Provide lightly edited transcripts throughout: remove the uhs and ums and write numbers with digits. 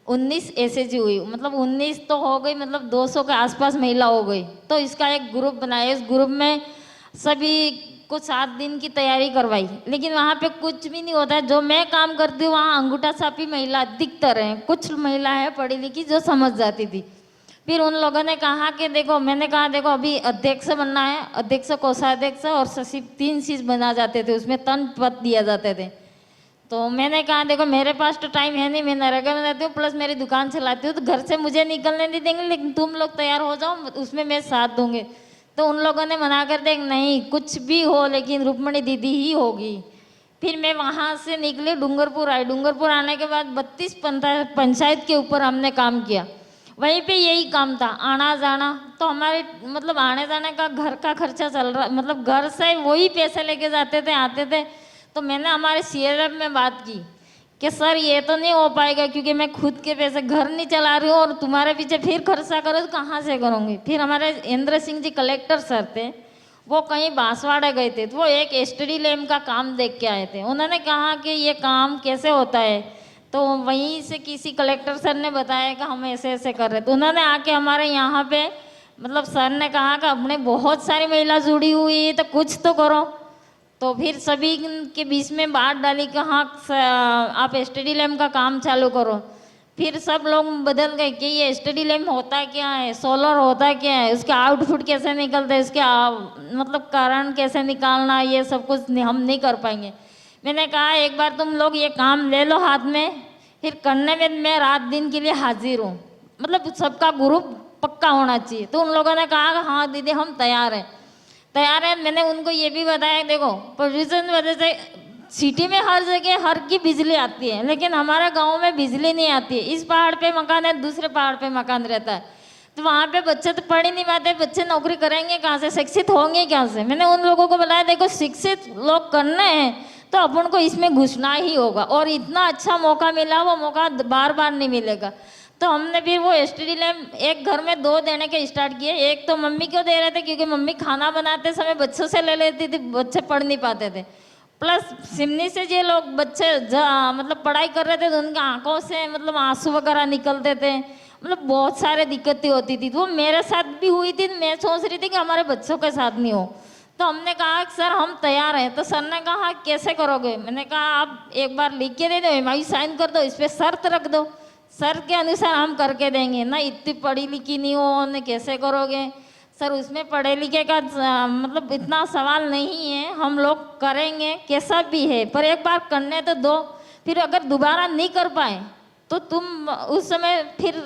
19 SAG हुई, मतलब 19 तो हो गई, मतलब 200 के आसपास महिला हो गई। तो इसका एक ग्रुप बनाया, इस ग्रुप में सभी को 7 दिन की तैयारी करवाई, लेकिन वहाँ पे कुछ भी नहीं होता है। जो मैं काम करती हूँ वहाँ अंगूठा छापी महिला अधिकतर हैं, कुछ महिला है पढ़ी लिखी जो समझ जाती थी। फिर उन लोगों ने कहा कि देखो, मैंने कहा देखो अभी अध्यक्ष बनना है, अध्यक्ष कोषाध्यक्ष और सचिव 3 चीज बना जाते थे, उसमें तन पद दिया जाते थे। तो मैंने कहा देखो मेरे पास तो टाइम है नहीं, मैं नरेगा में रहती हूँ प्लस मेरी दुकान चलाती हूँ, तो घर से मुझे निकलने नहीं देंगे, लेकिन तुम लोग तैयार हो जाओ उसमें मैं साथ दूंगे। तो उन लोगों ने मना कर दिया नहीं कुछ भी हो लेकिन रुक्मणी दीदी ही होगी। फिर मैं वहाँ से निकली, डूंगरपुर आई। डूंगरपुर आने के बाद 32 पंचायत के ऊपर हमने काम किया। वहीं पे यही काम था, आना जाना। तो हमारे मतलब आने जाने का घर का खर्चा चल रहा, मतलब घर से वही पैसे लेके जाते थे आते थे। तो मैंने हमारे सीएलएफ में बात की कि सर ये तो नहीं हो पाएगा क्योंकि मैं खुद के पैसे घर नहीं चला रही हूँ और तुम्हारे पीछे फिर खर्चा करो तो कहाँ से करूँगी। फिर हमारे इंद्र सिंह जी कलेक्टर सर थे, वो कहीं बांसवाड़ा गए थे, तो वो एक एसटीडी लैम्प का काम देख के आए थे। उन्होंने कहा कि ये काम कैसे होता है, तो वहीं से किसी कलेक्टर सर ने बताया कि हम ऐसे ऐसे कर रहे। तो उन्होंने आके हमारे यहाँ पे मतलब सर ने कहा कि अपने बहुत सारी महिला जुड़ी हुई है तो कुछ तो करो। तो फिर सभी के बीच में बात डाली कि हाँ आप एसटीडी लैम्प का काम चालू करो। फिर सब लोग बदल गए कि ये एसटीडी लैम्प होता क्या है, सोलर होता क्या है, उसके आउटपुट कैसे निकलते हैं, इसके मतलब कारण कैसे निकालना, ये सब कुछ हम नहीं कर पाएंगे। मैंने कहा एक बार तुम लोग ये काम ले लो हाथ में, फिर करने में मैं रात दिन के लिए हाजिर हूँ, मतलब सबका ग्रुप पक्का होना चाहिए। तो उन लोगों ने कहा हाँ दीदी हम तैयार हैं तैयार है। मैंने उनको ये भी बताया देखो पोल्यूशन वजह से सिटी में हर जगह हर की बिजली आती है, लेकिन हमारे गांव में बिजली नहीं आती है। इस पहाड़ पे मकान है, दूसरे पहाड़ पे मकान रहता है, तो वहाँ पे बच्चे तो पढ़ ही नहीं पाते, बच्चे नौकरी करेंगे कहाँ से, शिक्षित होंगे कहाँ से। मैंने उन लोगों को बताया देखो शिक्षित लोग करने हैं तो अपन को इसमें घुसना ही होगा, और इतना अच्छा मौका मिला, वो मौका बार बार नहीं मिलेगा। तो हमने फिर वो एसटीडी लैम्प एक घर में 2 देने के स्टार्ट किए। एक तो मम्मी क्यों दे रहे थे क्योंकि मम्मी खाना बनाते समय बच्चों से ले लेती थी, बच्चे पढ़ नहीं पाते थे। प्लस सिमनी से जो लोग बच्चे मतलब पढ़ाई कर रहे थे तो उनकी आंखों से मतलब आंसू वगैरह निकलते थे, मतलब बहुत सारे दिक्कतें होती थी। तो वो मेरे साथ भी हुई थी, मैं सोच रही थी कि हमारे बच्चों के साथ नहीं हो। तो हमने कहा सर हम तैयार हैं। तो सर ने कहा कैसे करोगे। मैंने कहा आप एक बार लिख के दे दो, एमआई साइन कर दो, इस पर शर्त रख दो, सर के अनुसार हम करके देंगे ना। इतनी पढ़ी लिखी नहीं हो ने कैसे करोगे। सर उसमें पढ़े लिखे का मतलब इतना सवाल नहीं है, हम लोग करेंगे कैसा भी है, पर एक बार करने तो दो, फिर अगर दोबारा नहीं कर पाए तो तुम उस समय फिर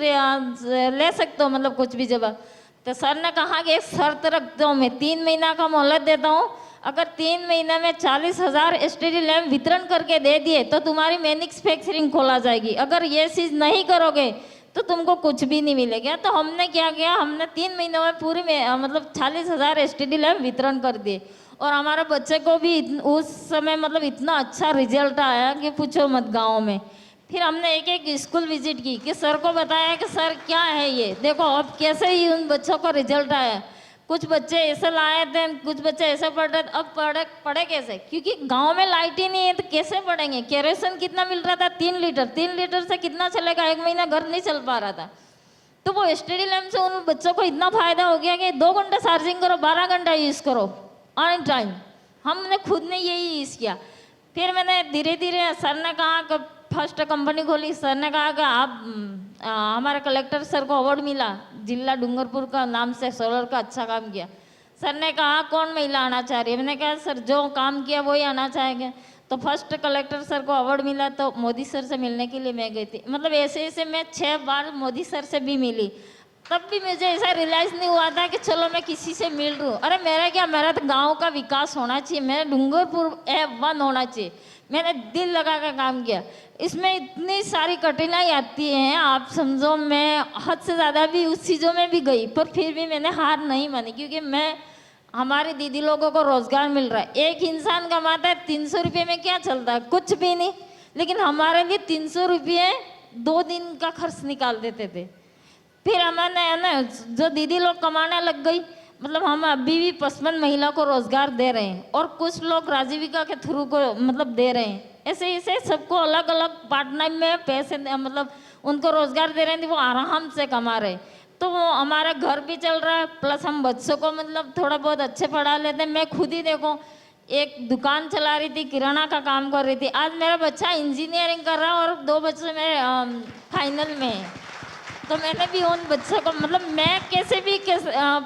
ले सकते हो मतलब कुछ भी जवाब। तो सर ने कहा कि एक शर्त रखता हूँ, मैं 3 महीना का मोहलत देता हूँ, अगर 3 महीने में 40,000 एसटीडी लैम्प वितरण करके दे दिए तो तुम्हारी मैन्युफैक्चरिंग खोला जाएगी, अगर ये चीज़ नहीं करोगे तो तुमको कुछ भी नहीं मिलेगा। तो हमने क्या किया, हमने 3 महीनों में पूरी में मतलब 40,000 एसटीडी लैम्प वितरण कर दिए, और हमारे बच्चे को भी उस समय मतलब इतना अच्छा रिजल्ट आया कि पूछो मत गाँव में। फिर हमने एक एक स्कूल विजिट की कि सर को बताया कि सर क्या है ये, देखो अब कैसे ही उन बच्चों का रिजल्ट आया। कुछ बच्चे ऐसे लाए थे, कुछ बच्चे ऐसे पढ़ रहे थे। अब पढ़े कैसे, क्योंकि गांव में लाइट ही नहीं है तो कैसे पढ़ेंगे। केरोसिन कितना मिल रहा था, 3 लीटर, 3 लीटर से कितना चलेगा, 1 महीना घर नहीं चल पा रहा था। तो वो एसटीडी लैम्प से उन बच्चों को इतना फायदा हो गया कि 2 घंटे चार्जिंग करो, 12 घंटा यूज़ करो ऑन टाइम। हमने खुद ने यही यूज़ किया। फिर मैंने धीरे धीरे, सर ने कहा कि फर्स्ट कंपनी खोली, सर ने कहा कि आप हमारे कलेक्टर सर को अवार्ड मिला जिला डूंगरपुर का नाम से, सोलर का अच्छा काम किया। सर ने कहा कौन महिला आना चाह रही है, मैंने कहा सर जो काम किया वही आना चाहेंगे। तो फर्स्ट कलेक्टर सर को अवार्ड मिला, तो मोदी सर से मिलने के लिए मैं गई थी। मतलब ऐसे ऐसे मैं 6 बार मोदी सर से भी मिली, तब भी मुझे ऐसा रियलाइज़ नहीं हुआ था कि चलो मैं किसी से मिल रही हूँ। अरे मेरा क्या, मेरा तो गाँव का विकास होना चाहिए, मेरा डूंगरपुर वन होना चाहिए। मैंने दिल लगा कर काम किया। इसमें इतनी सारी कठिनाई आती हैं, आप समझो मैं हद से ज़्यादा भी उस चीज़ों में भी गई, पर फिर भी मैंने हार नहीं मानी, क्योंकि मैं हमारी दीदी लोगों को रोज़गार मिल रहा है। एक इंसान कमाता है 300 रुपये में, क्या चलता है, कुछ भी नहीं, लेकिन हमारे लिए 300 रुपये 2 दिन का खर्च निकाल देते थे। फिर हमारे है ना जो दीदी लोग कमाने लग गई, मतलब हम अभी भी 55 महिला को रोजगार दे रहे हैं, और कुछ लोग राजीविका के थ्रू को मतलब दे रहे हैं। ऐसे ऐसे सबको अलग अलग पार्ट टाइम में पैसे मतलब उनको रोजगार दे रहे थे, वो आराम से कमा रहे, तो वो हमारा घर भी चल रहा है, प्लस हम बच्चों को मतलब थोड़ा बहुत अच्छे पढ़ा लेते हैं। मैं खुद ही देखो एक दुकान चला रही थी, किराना का काम कर रही थी, आज मेरा बच्चा इंजीनियरिंग कर रहा है और 2 बच्चे मेरे फाइनल में है। तो मैंने भी उन बच्चों को मतलब मैं कैसे भी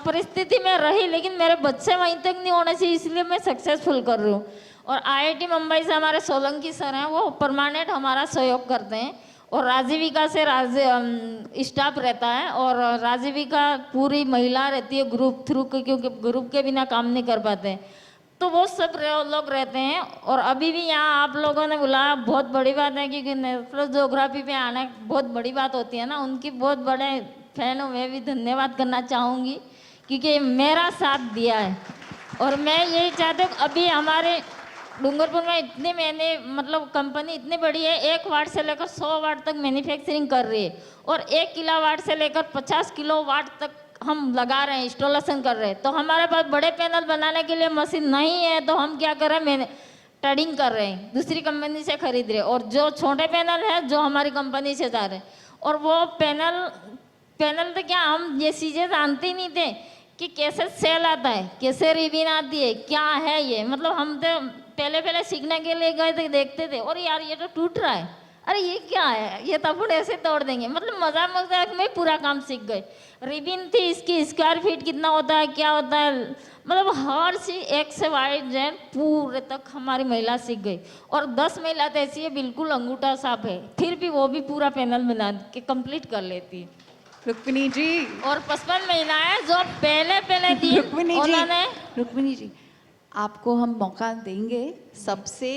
परिस्थिति में रही, लेकिन मेरे बच्चे वहीं तक नहीं होने चाहिए, इसलिए मैं सक्सेसफुल कर रही हूँ। और IIT मुंबई से हमारे सोलंकी सर हैं, वो परमानेंट हमारा सहयोग करते हैं, और राजीविका से स्टाफ रहता है, और राजीविका पूरी महिला रहती है ग्रुप थ्रू, क्योंकि ग्रुप के बिना काम नहीं कर पाते, तो वो सब लोग रहते हैं। और अभी भी यहाँ आप लोगों ने बुलाया, बहुत बड़ी बात है, क्योंकि नेशनल ज्योग्राफी पे आना बहुत बड़ी बात होती है ना, उनकी बहुत बड़े फैन हूँ, मैं भी धन्यवाद करना चाहूँगी, क्योंकि मेरा साथ दिया है। और मैं यही चाहती हूँ, अभी हमारे डूंगरपुर में इतने मैंने मतलब कंपनी इतनी बड़ी है, 1 वाट से लेकर 100 वाट तक मैन्युफैक्चरिंग कर रही है, और 1 किलोवाट से लेकर 50 किलोवाट तक हम लगा रहे हैं, इंस्टॉलेशन कर रहे हैं। तो हमारे पास बड़े पैनल बनाने के लिए मशीन नहीं है, तो हम क्या कर रहे हैं, मैंने ट्रेडिंग कर रहे हैं, दूसरी कंपनी से खरीद रहे हैं, और जो छोटे पैनल है जो हमारी कंपनी से जा रहे हैं, और वो पैनल तो क्या हम ये चीज़ें जानते ही नहीं थे कि कैसे सेल आता है, कैसे रिबिन आती है, क्या है ये, मतलब हम तो पहले सीखने के लिए गए थे, देखते थे, और यार ये तो टूट रहा है, अरे ये क्या है, ये तो अपन ऐसे तोड़ देंगे, मतलब मजाक में पूरा काम सीख गए। रिबिन थी, इसकी स्क्वायर फीट कितना होता है, क्या होता है, मतलब हर चीज एक से वाइड जेड पूरे तक हमारी महिला सीख गई। और 10 महिला तो ऐसी है बिल्कुल अंगूठा साफ है, फिर भी वो भी पूरा पैनल बना के कंप्लीट कर लेती है। रुक्मिणी जी, और 55 महिलाएं जो पहले दिन उन्होंने, रुक्मिणी जी आपको हम मौका देंगे सबसे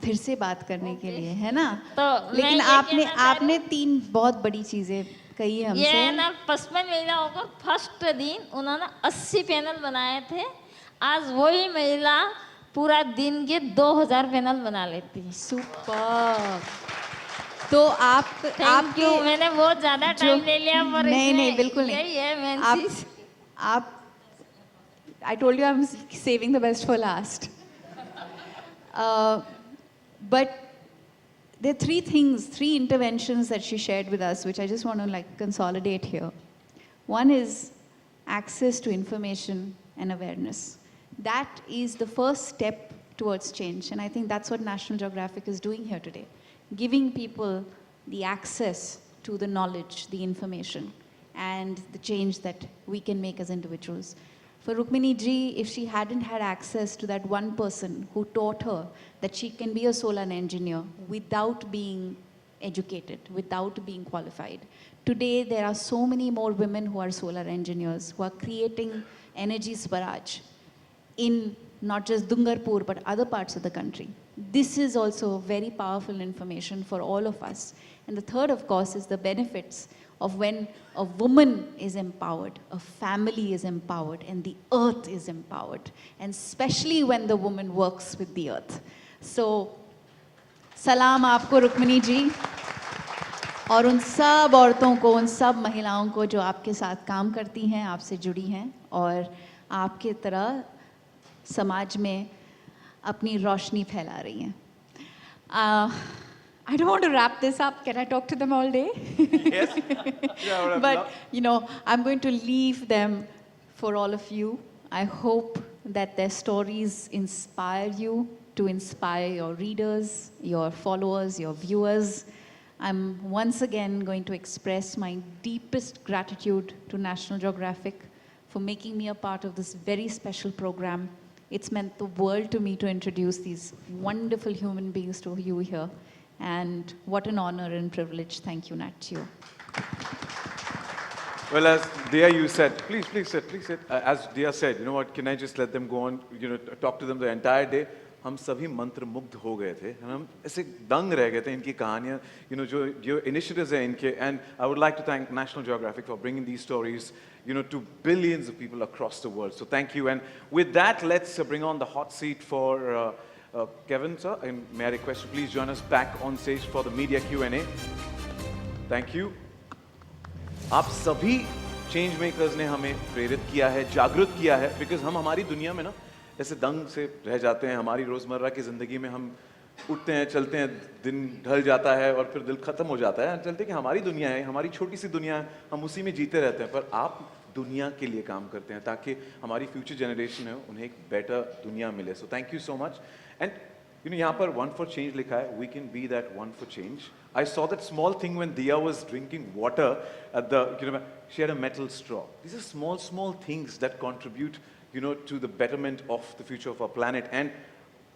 फिर से बात करने के लिए, है ना? तो लेकिन आपने 3 बहुत बड़ी चीजें कही है हमसे। ये ना 55 महिलाओं को फर्स्ट दिन उन्होंने 80 पैनल बनाए थे, आज वही महिला पूरा दिन के 2000 पैनल बना लेती है। सुपर। तो थैंक यू, मैंने बहुत ज्यादा टाइम ले लिया, पर नहीं बिल्कुल नहीं, यही है मेन चीज। आप I told you I'm saving the best for last. But there are 3 interventions that she shared with us, which I just want to like consolidate here. One is access to information and awareness. That is the first step towards change, and I think that's what National Geographic is doing here today, giving people the access to the knowledge, the information, and the change that we can make as individuals. For Rukmini ji, if she hadn't had access to that one person who taught her that she can be a solar engineer without being educated, without being qualified, today there are so many more women who are solar engineers, who are creating energy swaraj in not just Dungarpur but other parts of the country. This is also very powerful information for all of us. And the third, of course, is the benefits of when a woman is empowered, a family is empowered, and the earth is empowered, and especially when the woman works with the earth. So, सलाम आपको रुक्मिणी जी, और उन सब औरतों को, उन सब महिलाओं को जो आपके साथ काम करती हैं, आपसे जुड़ी हैं, और आपके तरह समाज में अपनी रोशनी फैला रही हैं। I don't want to wrap this up. Can I talk to them all day? Yes. Yeah, but, you know, I'm going to leave them for all of you. I hope that their stories inspire you to inspire your readers, your followers, your viewers. I'm once again going to express my deepest gratitude to National Geographic for making me a part of this very special program. It's meant the world to me to introduce these wonderful human beings to you here. And what an honor and privilege. Thank you, Natchio. Well, as Dia, you said, please sit. As Dia said, you know what, can I just let them go on, you know, talk to them the entire day? हम सभी मंत्र मुग्ध हो गए थे, हम ऐसे दंग रह गए थे इनकी कहानियाँ, you know, जो initiatives हैं इनके, and I would like to thank National Geographic for bringing these stories, you know, to billions of people across the world. So thank you. And with that, let's bring on the hot seat for Kevin, sir, and may I request you please join us back on stage for the media Q&A. Thank you. आप सभी change makers ने हमें प्रेरित किया है, जागृत किया है, बिकॉज हम हमारी दुनिया में ना ऐसे दंग से रह जाते हैं, हमारी रोजमर्रा की जिंदगी में हम उठते हैं, चलते हैं, दिन ढल जाता है और फिर दिल खत्म हो जाता है, चलते कि हमारी दुनिया है, हमारी छोटी सी दुनिया है, हम उसी में जीते रहते हैं। पर आप दुनिया के लिए काम करते हैं ताकि हमारी फ्यूचर जनरेशन है उन्हें एक बेटर दुनिया मिले। So thank you so much. And यहाँ पर वन फॉर चेंज लिखा है, we can be that one for change. I saw that small thing when Dia was drinking water at the, she had a metal straw. These are small, small things that contribute, to the betterment of the future of our planet. And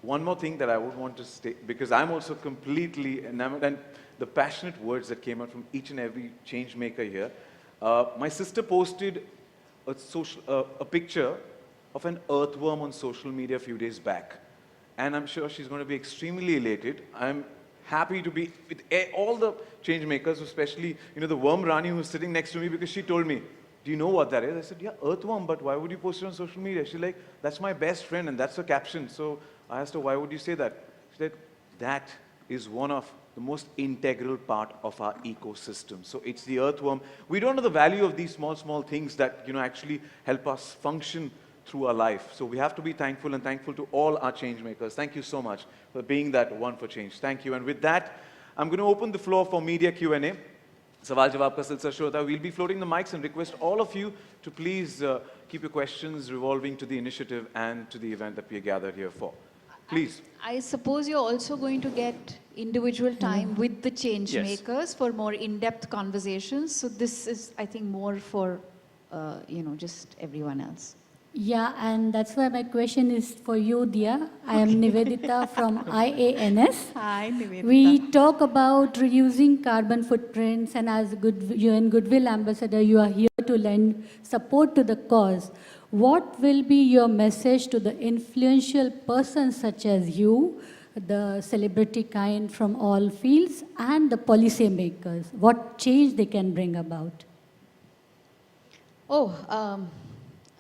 one more thing that I would want to state, because I'm also completely enamored, and the passionate words that came out from each and every change maker here. My sister posted a picture of an earthworm on social media a few days back. And I'm sure she's going to be extremely elated. I'm happy to be with all the change makers, especially, the worm Rani who's sitting next to me, because she told me, do you know what that is? I said, yeah, earthworm, but why would you post it on social media? She's like, that's my best friend, and that's the caption. So I asked her, why would you say that? She said, that is one of the most integral part of our ecosystem. So it's the earthworm. We don't know the value of these small, small things that, actually help us function through our life. So we have to be thankful, and thankful to all our change makers. Thank you so much for being that one for change. Thank you. And with that, I'm going to open the floor for media Q&A. Sawal Jawab ka silsila shuru hota hai. We'll be floating the mics and request all of you to please keep your questions revolving to the initiative and to the event that we are gathered here for. Please. I suppose you're also going to get individual time with the change Yes. makers for more in-depth conversations. So this is, I think, more for, just everyone else. Yeah, and that's why my question is for you, Dia. I am Nivedita from IANS. Hi, Nivedita. We talk about reducing carbon footprints, and as a UN Goodwill Ambassador, you are here to lend support to the cause. What will be your message to the influential persons such as you, the celebrity kind from all fields, and the policy makers? What change they can bring about?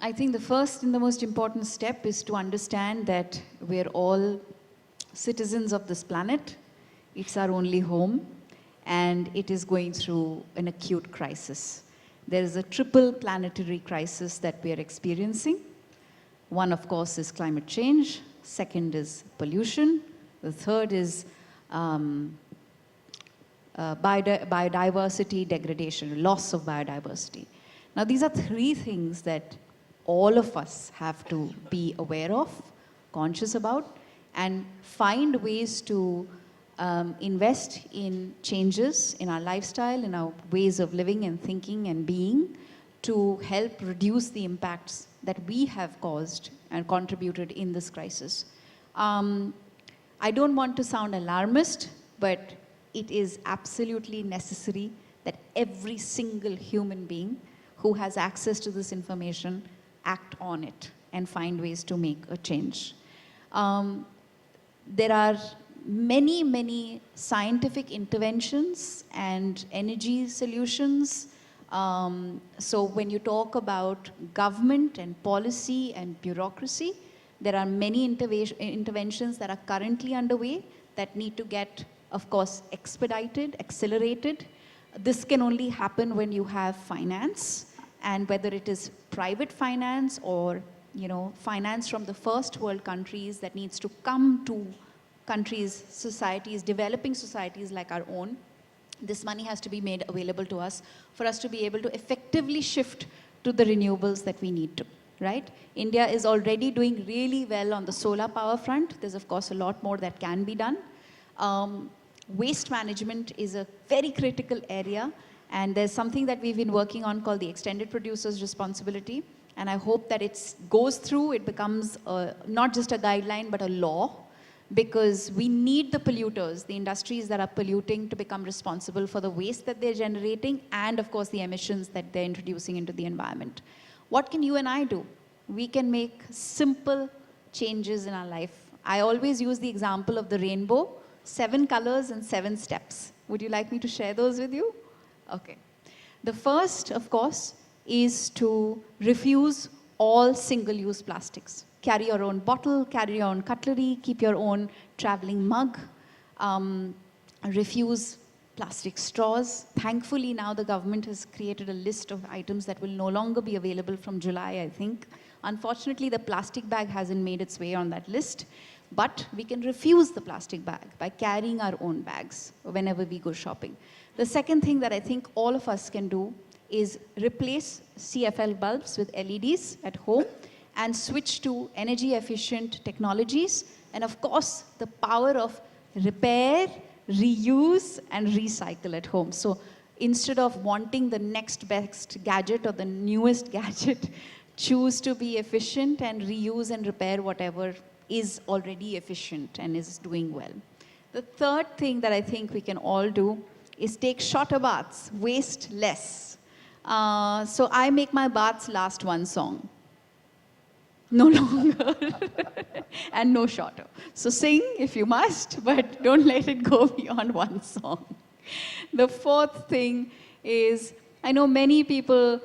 I think the first and the most important step is to understand that we're all citizens of this planet. It's our only home, and it is going through an acute crisis. There is a triple planetary crisis that we are experiencing. One, of course, is climate change. Second is pollution. The third is biodiversity degradation, loss of biodiversity. Now, these are three things that all of us have to be aware of, conscious about, and find ways to invest in changes in our lifestyle, in our ways of living and thinking and being, to help reduce the impacts that we have caused and contributed in this crisis. I don't want to sound alarmist, but it is absolutely necessary that every single human being who has access to this information act on it and find ways to make a change. There are many, many scientific interventions and energy solutions. So when you talk about government and policy and bureaucracy, there are many interventions that are currently underway that need to get, of course, expedited, accelerated. This can only happen when you have finance, and whether it is private finance or finance from the first world countries that needs to come to countries, societies, developing societies like our own. This money has to be made available to us for us to be able to effectively shift to the renewables that we need to, right? India is already doing really well on the solar power front. There's, of course, a lot more that can be done. Waste management is a very critical area, and there's something that we've been working on called the Extended Producer's Responsibility, and I hope that it goes through, it becomes not just a guideline, but a law, because we need the polluters, the industries that are polluting, to become responsible for the waste that they're generating and, of course, the emissions that they're introducing into the environment. What can you and I do? We can make simple changes in our life. I always use the example of the rainbow, 7 colors and 7 steps. Would you like me to share those with you? Okay. The first, of course, is to refuse all single-use plastics. Carry your own bottle, carry your own cutlery, keep your own traveling mug. Refuse plastic straws. Thankfully, now the government has created a list of items that will no longer be available from July, I think. Unfortunately, the plastic bag hasn't made its way on that list. But we can refuse the plastic bag by carrying our own bags whenever we go shopping. The second thing that I think all of us can do is replace CFL bulbs with LEDs at home and switch to energy efficient technologies. And of course, the power of repair, reuse, and recycle at home. So instead of wanting the next best gadget or the newest gadget, choose to be efficient and reuse and repair whatever is already efficient and is doing well. The third thing that I think we can all do is take shorter baths, waste less. So I make my baths last one song. No longer and no shorter. So sing if you must, but don't let it go beyond one song. The fourth thing is, I know many people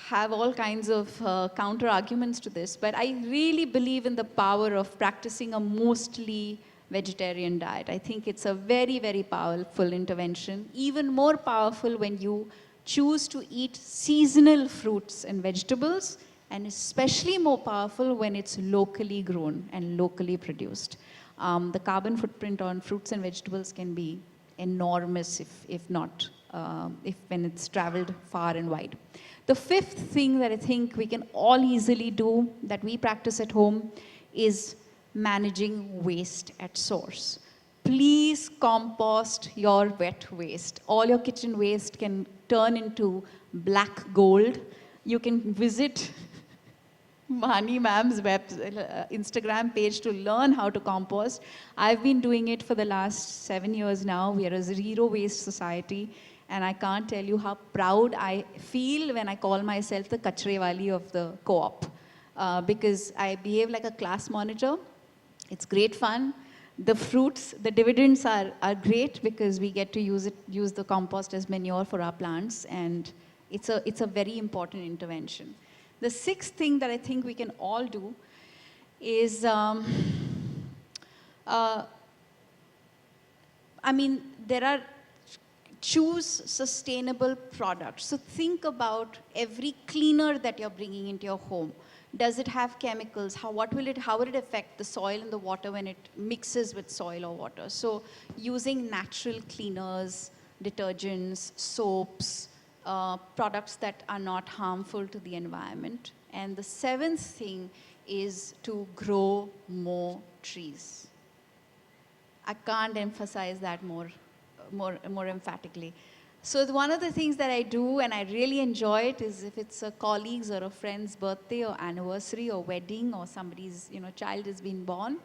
have all kinds of counter arguments to this, but I really believe in the power of practicing a mostly vegetarian diet. I think it's a very, very powerful intervention, even more powerful when you choose to eat seasonal fruits and vegetables, and especially more powerful when it's locally grown and locally produced. The carbon footprint on fruits and vegetables can be enormous if when it's traveled far and wide. The fifth thing that I think we can all easily do that we practice at home is managing waste at source. Please compost your wet waste. All your kitchen waste can turn into black gold. You can visit Mani ma'am's Instagram page to learn how to compost. I've been doing it for the last 7 years now. We are a zero waste society, and I can't tell you how proud I feel when I call myself the kachre wali of the co-op, because I behave like a class monitor. It's great fun. The fruits, the dividends are great because we get to use the compost as manure for our plants, and it's a very important intervention. The sixth thing that I think we can all do is, choose sustainable products. So think about every cleaner that you're bringing into your home. Does it have chemicals? How will it affect the soil and the water when it mixes with soil or water? So using natural cleaners, detergents, soaps, products that are not harmful to the environment. And the seventh thing is to grow more trees. I can't emphasize that more emphatically. So one of the things that I do, and I really enjoy it, is if it's a colleague's or a friend's birthday or anniversary or wedding or somebody's child has been born,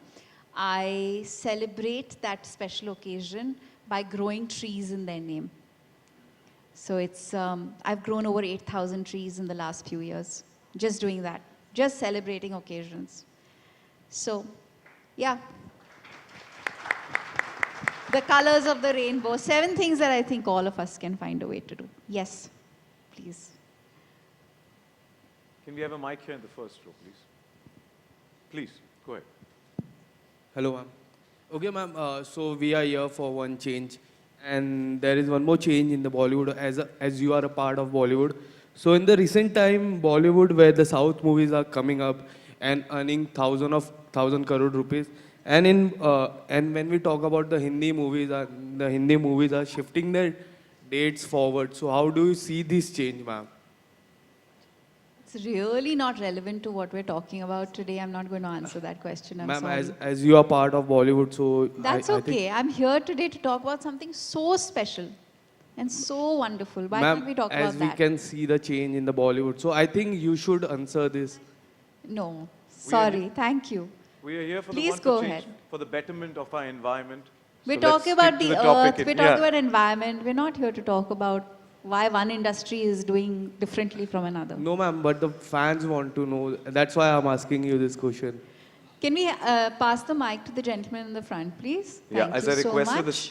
I celebrate that special occasion by growing trees in their name. So I've grown over 8,000 trees in the last few years, just doing that, just celebrating occasions. So, yeah. The colors of the rainbow, 7 things that I think all of us can find a way to do. Yes, please. Can we have a mic here in the first row, please? Please, go ahead. Hello, ma'am. Okay, ma'am, so we are here for one change. And there is one more change in the Bollywood as you are a part of Bollywood. So in the recent time, Bollywood, where the South movies are coming up and earning 1,000 crore rupees, and when we talk about the Hindi movies are shifting their dates forward. So how do you see this change, ma'am? It's really not relevant to what we're talking about today. I'm not going to answer that question. I'm sorry. Ma'am, as you are part of Bollywood, so that's okay. I'm here today to talk about something so special and so wonderful. Why can't we talk about that? As we can see the change in the Bollywood, so I think you should answer this. No, sorry. Thank you. We are here for Please the go one to change, ahead. for the betterment of our environment. We're So let's talking about stick to the topic. earth. We're talking about environment. We're not here to talk about why one industry is doing differently from another. No, ma'am, but the fans want to know. That's why I'm asking you this question. Can we pass the mic to the gentleman in the front, please? Thank As you I so requested much. the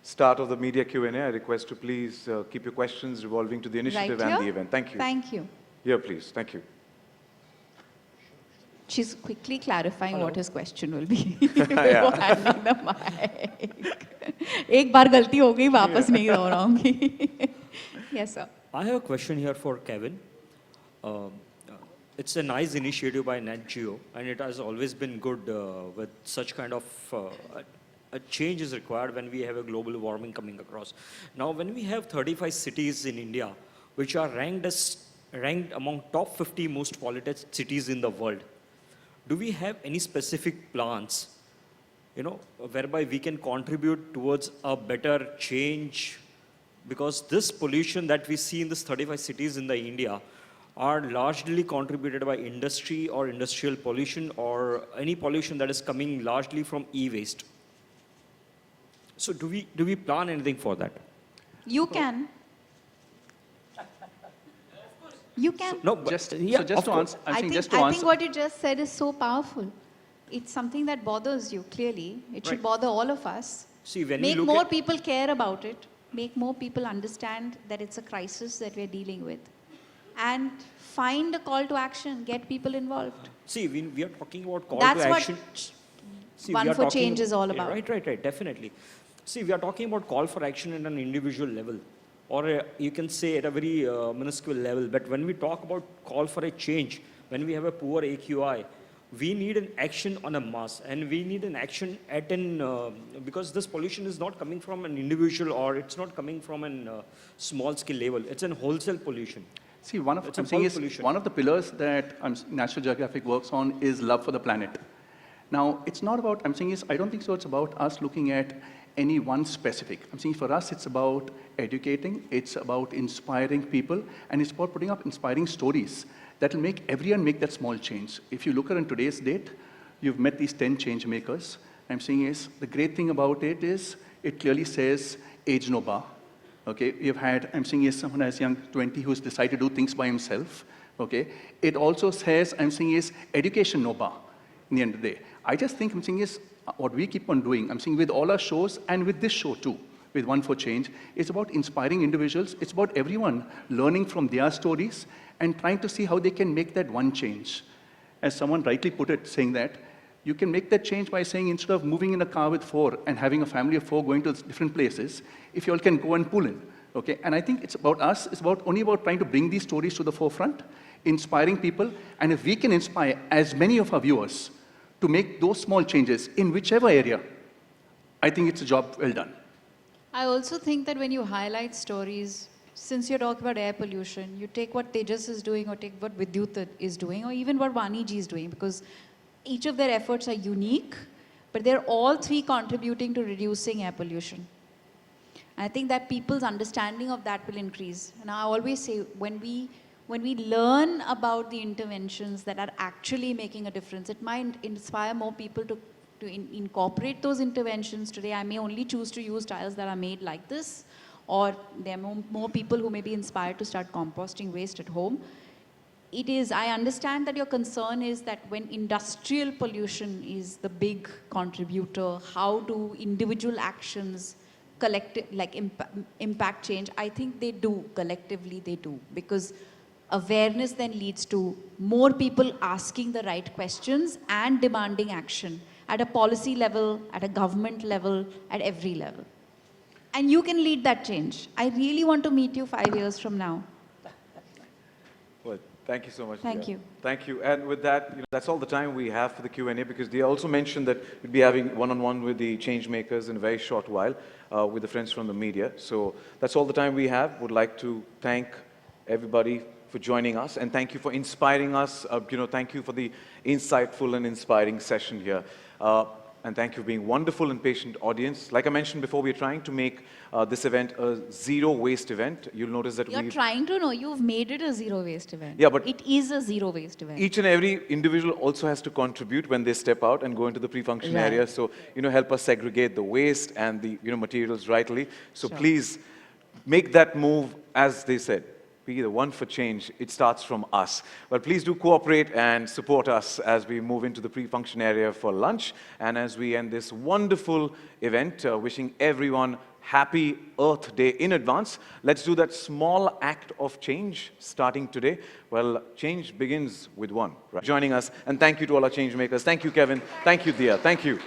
start of the media Q&A, I request to please keep your questions revolving to the initiative Right and the here? event. Thank you. Thank you. Here, please. Thank you. She's quickly clarifying what his question will be. Yeah. Handing the mic. एक बार गलती हो गई वापस नहीं दोहराऊंगी. Yes, sir. I have a question here for Kevin. it's a nice initiative by Nat Geo, and it has always been good with such kind of a change is required when we have a global warming coming across. Now, when we have 35 cities in India, which are ranked among top 50 most polluted cities in the world, do we have any specific plans, whereby we can contribute towards a better change? Because this pollution that we see in these 35 cities in the India are largely contributed by industry or industrial pollution or any pollution that is coming largely from e-waste. So do we plan anything for that? You can. You can. No, but Just, yeah, so just of to course. answer, I'm saying just to I answer. think what you just said is so powerful. It's something that bothers you, clearly. It should Right. bother all of us. See, when Make we look more at, people care about it. Make more people understand that it's a crisis that we're dealing with. And find a call to action. Get people involved. see, we are talking about call That's to what action. See, One we are for talking- Change is all Yeah, about. right, definitely. See, we are talking about call for action at an individual level, or you can say at a very minuscule level. But when we talk about call for a change, when we have a poor AQI, we need an action on a mass, and we need an action at because this pollution is not coming from an individual, or it's not coming from a small scale level. It's a wholesale pollution. See, It's a I'm saying bulk is pollution. one of the pillars that National Geographic works on is love for the planet. Now, it's not about, I'm saying is, I don't think so it's about us looking at any one specific. I'm saying for us, it's about educating, it's about inspiring people, and it's about putting up inspiring stories that will make everyone make that small change. If you look at in today's date, you've met these 10 change makers. I'm saying is, the great thing about it is, it clearly says, age no bar. Okay, we've had, I'm saying is someone as young 20 who's decided to do things by himself. Okay, it also says, I'm saying is education no bar in the end of the day. I just think I'm saying is what we keep on doing, I'm saying with all our shows and with this show too, with One for Change, it's about inspiring individuals. It's about everyone learning from their stories and trying to see how they can make that one change. As someone rightly put it, saying that you can make that change by saying instead of moving in a car with 4 and having a family of 4 going to different places, if you all can go and pull in, okay? And I think it's about us, it's only about trying to bring these stories to the forefront, inspiring people, and if we can inspire as many of our viewers to make those small changes in whichever area, I think it's a job well done. I also think that when you highlight stories, since you're talking about air pollution, you take what Tejas is doing or take what Vidyut is doing or even what Vani ji is doing, because each of their efforts are unique, but they're all three contributing to reducing air pollution. And I think that people's understanding of that will increase. And I always say, when we learn about the interventions that are actually making a difference, it might inspire more people to incorporate those interventions. Today, I may only choose to use tiles that are made like this, or there are more people who may be inspired to start composting waste at home. I understand that your concern is that when industrial pollution is the big contributor, how do individual actions impact change? I think they do, collectively they do, because awareness then leads to more people asking the right questions and demanding action at a policy level, at a government level, at every level. And you can lead that change. I really want to meet you 5 years from now. Well, thank you so much. Thank Dia. you. Thank you. And with that, that's all the time we have for the Q&A, because they also mentioned that we'd be having one-on-one with the change makers in a very short while with the friends from the media. So that's all the time we have. Would like to thank everybody for joining us, and thank you for inspiring us. Thank you for the insightful and inspiring session here. And thank you for being wonderful and patient audience. Like I mentioned before, we're trying to make this event a zero waste event. You'll notice that You're trying to know, you've made it a zero waste event. Yeah, but it is a zero waste event. each and every individual also has to contribute when they step out and go into the pre-function Right. area. So, help us segregate the waste and the, materials rightly. So Sure. please make that move, as they said. Be the one for change. It starts from us. But please do cooperate and support us as we move into the pre-function area for lunch and as we end this wonderful event, wishing everyone happy Earth Day in advance. Let's do that small act of change starting today. Well, change begins with one. Right? Joining us, and thank you to all our change makers. Thank you, Kevin. Thank you, Dia. Thank you.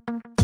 you.